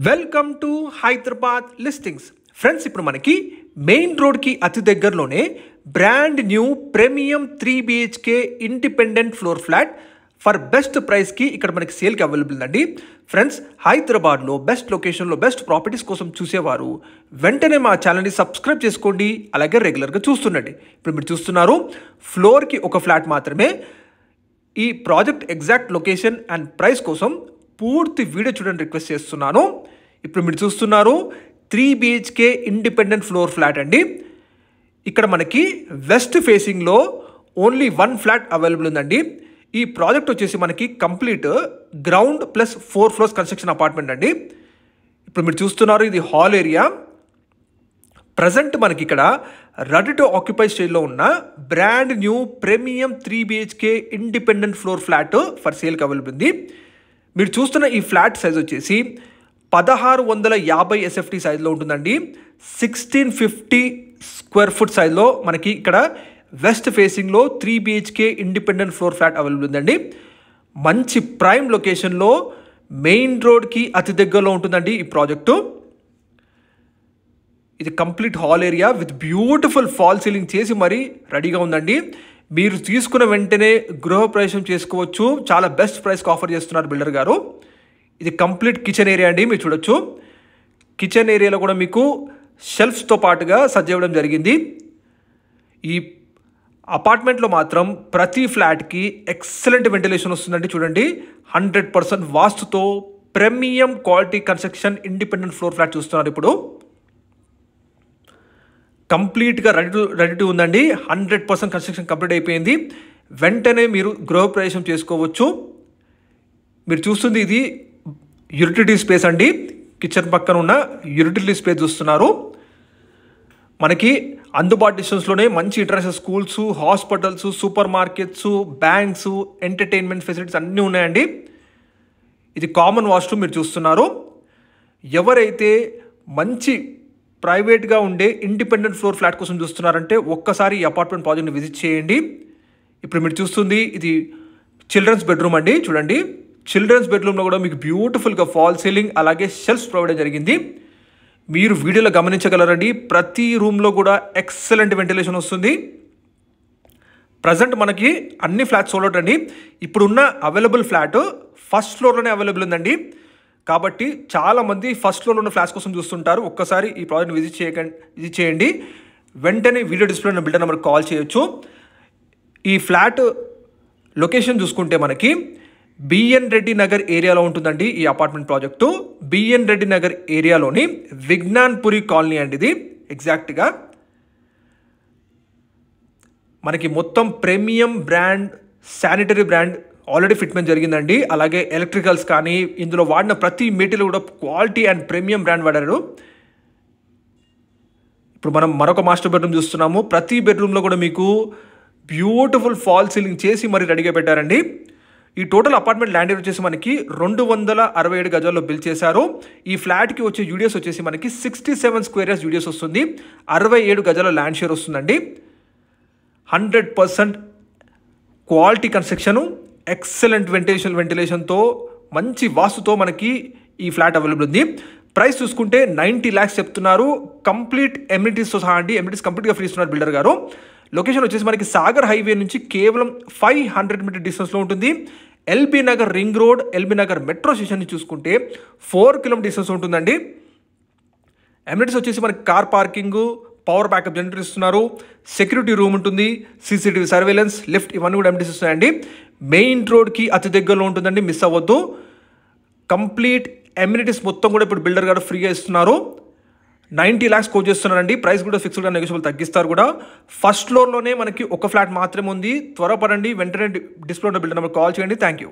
Welcome to Hyderabad listings friends. ఇప్పుడు మనకి main రోడ్కి అతి దగ్గరలోనే brand new premium 3 BHK independent floor flat for best ప్రైస్కి ఇక్కడ మనకి సేల్కి అవైలబుల్ ఉందండి. ఫ్రెండ్స్, హైదరాబాద్లో బెస్ట్ లొకేషన్లో బెస్ట్ ప్రాపర్టీస్ కోసం చూసేవారు వెంటనే మా ఛానల్ని సబ్స్క్రైబ్ చేసుకోండి, అలాగే రెగ్యులర్గా చూస్తుండండి. ఇప్పుడు మీరు చూస్తున్నారు ఫ్లోర్కి ఒక ఫ్లాట్ మాత్రమే. ఈ project exact location and price కోసం పూర్తి వీడియో చూడండి రిక్వెస్ట్ చేస్తున్నాను. ఇప్పుడు మీరు చూస్తున్నారు 3 BHK ఇండిపెండెంట్ ఫ్లోర్ ఫ్లాట్ అండి. ఇక్కడ మనకి వెస్ట్ ఫేసింగ్లో ఓన్లీ 1 ఫ్లాట్ అవైలబుల్ ఉందండి. ఈ ప్రాజెక్ట్ వచ్చేసి మనకి complete ground plus 4 floors construction apartment అండి. ఇప్పుడు మీరు చూస్తున్నారు ఇది హాల్ ఏరియా. ప్రజెంట్ మనకి ఇక్కడ రెడీ టు ఆక్యుపై స్టేజ్లో ఉన్న brand new premium 3 BHK independent floor flat for సేల్కి అవైలబుల్ ఉంది. మీరు చూస్తున్న ఈ ఫ్లాట్ సైజ్ వచ్చేసి 1650 SFT సైజ్లో ఉంటుందండి. 1650 స్క్వేర్ ఫుట్ సైజ్లో మనకి ఇక్కడ వెస్ట్ ఫేసింగ్లో 3 BHK independent floor flat available ఉందండి. మంచి ప్రైమ్ లొకేషన్లో మెయిన్ రోడ్కి అతి దగ్గరలో ఉంటుందండి ఈ ప్రాజెక్టు. ఇది complete hall area with beautiful fall ceiling చేసి మరీ రెడీగా ఉందండి. మీరు తీసుకున్న వెంటనే గృహప్రవేశం చేసుకోవచ్చు. చాలా బెస్ట్ ప్రైస్కి ఆఫర్ చేస్తున్నారు బిల్డర్ గారు. ఇది కంప్లీట్ కిచెన్ ఏరియా అండి. మీరు చూడొచ్చు కిచెన్ ఏరియాలో కూడా మీకు షెల్ఫ్స్తో పాటుగా సజ్జేయడం జరిగింది. ఈ అపార్ట్మెంట్లో మాత్రం ప్రతి ఫ్లాట్కి ఎక్సలెంట్ వెంటిలేషన్ వస్తుందండి. చూడండి 100% వాస్తుతో premium quality construction independent floor flat చూస్తున్నారు. ఇప్పుడు కంప్లీట్గా రెడీ టు ఉందండి. 100% కన్స్ట్రక్షన్ కంప్లీట్ అయిపోయింది. వెంటనే మీరు గృహప్రవేశం చేసుకోవచ్చు. మీరు చూస్తుంది ఇది యూటిలిటీ స్పేస్ అండి. కిచెన్ పక్కన ఉన్న యూటిలిటీ స్పేస్ చూస్తున్నారు. మనకి అందుబాటు డిస్టెన్స్లోనే మంచి international schools, hospitals, super markets, banks, entertainment facilities అన్నీ ఉన్నాయండి. ఇది కామన్ వాష్రూమ్ మీరు చూస్తున్నారు. ఎవరైతే మంచి ప్రైవేట్గా ఉండే ఇండిపెండెంట్ ఫ్లోర్ ఫ్లాట్ కోసం చూస్తున్నారంటే ఒక్కసారి ఈ అపార్ట్మెంట్ ప్రాజెక్ట్ని విజిట్ చేయండి. ఇప్పుడు మీరు చూస్తుంది ఇది చిల్డ్రన్స్ బెడ్రూమ్ అండి. చూడండి చిల్డ్రన్స్ బెడ్రూమ్లో కూడా మీకు బ్యూటిఫుల్గా ఫాల్ సీలింగ్ అలాగే షెల్ఫ్స్ ప్రొవైడ్ జరిగింది. మీరు వీడియోలో గమనించగలరండి. ప్రతి రూమ్లో కూడా ఎక్సలెంట్ వెంటిలేషన్ వస్తుంది. ప్రజెంట్ మనకి అన్ని ఫ్లాట్స్ సోల్డ్ అవుట్ అండి. ఇప్పుడున్న అవైలబుల్ ఫ్లాట్ ఫస్ట్ ఫ్లోర్లోనే అవైలబుల్ ఉందండి. కాబట్టి చాలామంది ఫస్ట్ ఫ్లోర్లో ఉన్న ఫ్లాట్స్ కోసం చూస్తుంటారు. ఒక్కసారి ఈ ప్రాజెక్ట్ విజిట్ చేయండి. వెంటనే వీడియో డిస్ప్లే ఉన్న బిల్డర్ నెంబర్కి కాల్ చేయొచ్చు. ఈ ఫ్లాట్ లొకేషన్ చూసుకుంటే మనకి బిఎన్ రెడ్డి నగర్ ఏరియాలో ఉంటుందండి. ఈ apartment project BN Reddy Nagar ఏరియాలోని విజ్ఞాన్పురి కాలనీ అండి. ఇది ఎగ్జాక్ట్గా మనకి మొత్తం premium brand sanitary brand already fitment జరిగిందండి. అలాగే ఎలక్ట్రికల్స్ కానీ ఇందులో వాడిన ప్రతి మెటీరియల్ కూడా క్వాలిటీ అండ్ ప్రీమియం బ్రాండ్ వాడారు. ఇప్పుడు మనం మరొక మాస్టర్ బెడ్రూమ్ చూస్తున్నాము. ప్రతి బెడ్రూమ్లో కూడా మీకు బ్యూటిఫుల్ ఫాల్ సీలింగ్ చేసి మరీ రెడీగా పెట్టారండి. ఈ టోటల్ అపార్ట్మెంట్ ల్యాండ్ ఏరియా వచ్చేసి మనకి 267 గజాల్లో బిల్డ్ చేశారు. ఈ ఫ్లాట్కి వచ్చే యూడిఎస్ వచ్చేసి మనకి 67 స్క్వేర్ యార్డ్స్ యూడిఎస్ వస్తుంది. 67 గజాల ల్యాండ్ షేర్ వస్తుందండి. 100% క్వాలిటీ కన్స్ట్రక్షను, ఎక్సలెంట్ వెంటిలేషన్తో మంచి వాస్తుతో మనకి ఈ ఫ్లాట్ అవైలబుల్ ఉంది. ప్రైస్ చూసుకుంటే 90 lakhs చెప్తున్నారు. కంప్లీట్ ఎమ్యూనిటీస్తో సహా అండి. ఎమ్యూనిటీస్ కంప్లీట్గా ఫ్రీ ఇస్తున్నారు బిల్డర్ గారు. లొకేషన్ వచ్చేసి మనకి సాగర్ హైవే నుంచి కేవలం 500 మీటర్ డిస్టెన్స్లో ఉంటుంది. LB Nagar ring road, LB Nagar metro station చూసుకుంటే 4 కిలోమీటర్ డిస్టెన్స్ ఉంటుందండి. ఎమ్యూనిటీస్ వచ్చేసి మనకి car parking, power backup generator ఇస్తున్నారు. సెక్యూరిటీ రూమ్ ఉంటుంది, CCTV సర్వేలెన్స్, లిఫ్ట్ ఇవన్నీ కూడా ఎమ్యూనిటీస్ ఇస్తున్నాయండి. మెయిన్ రోడ్కి అతి దగ్గరలో ఉంటుందండి. మిస్ అవ్వద్దు. కంప్లీట్ ఎమ్యూనిటీస్ మొత్తం కూడా ఇప్పుడు బిల్డర్ గారు ఫ్రీగా ఇస్తున్నారు. 90 lakhs కోట్ చేస్తున్నారండి. ప్రైస్ కూడా ఫిక్స్డ్గా నెగోషియబుల్ తగ్గిస్తారు కూడా. ఫస్ట్ ఫ్లోర్లోనే మనకి ఒక ఫ్లాట్ మాత్రమే ఉంది. త్వరపడండి. వెంటనే డిస్ప్లే ఉన్న బిల్డర్ నెంబర్ కాల్ చేయండి. Thank you.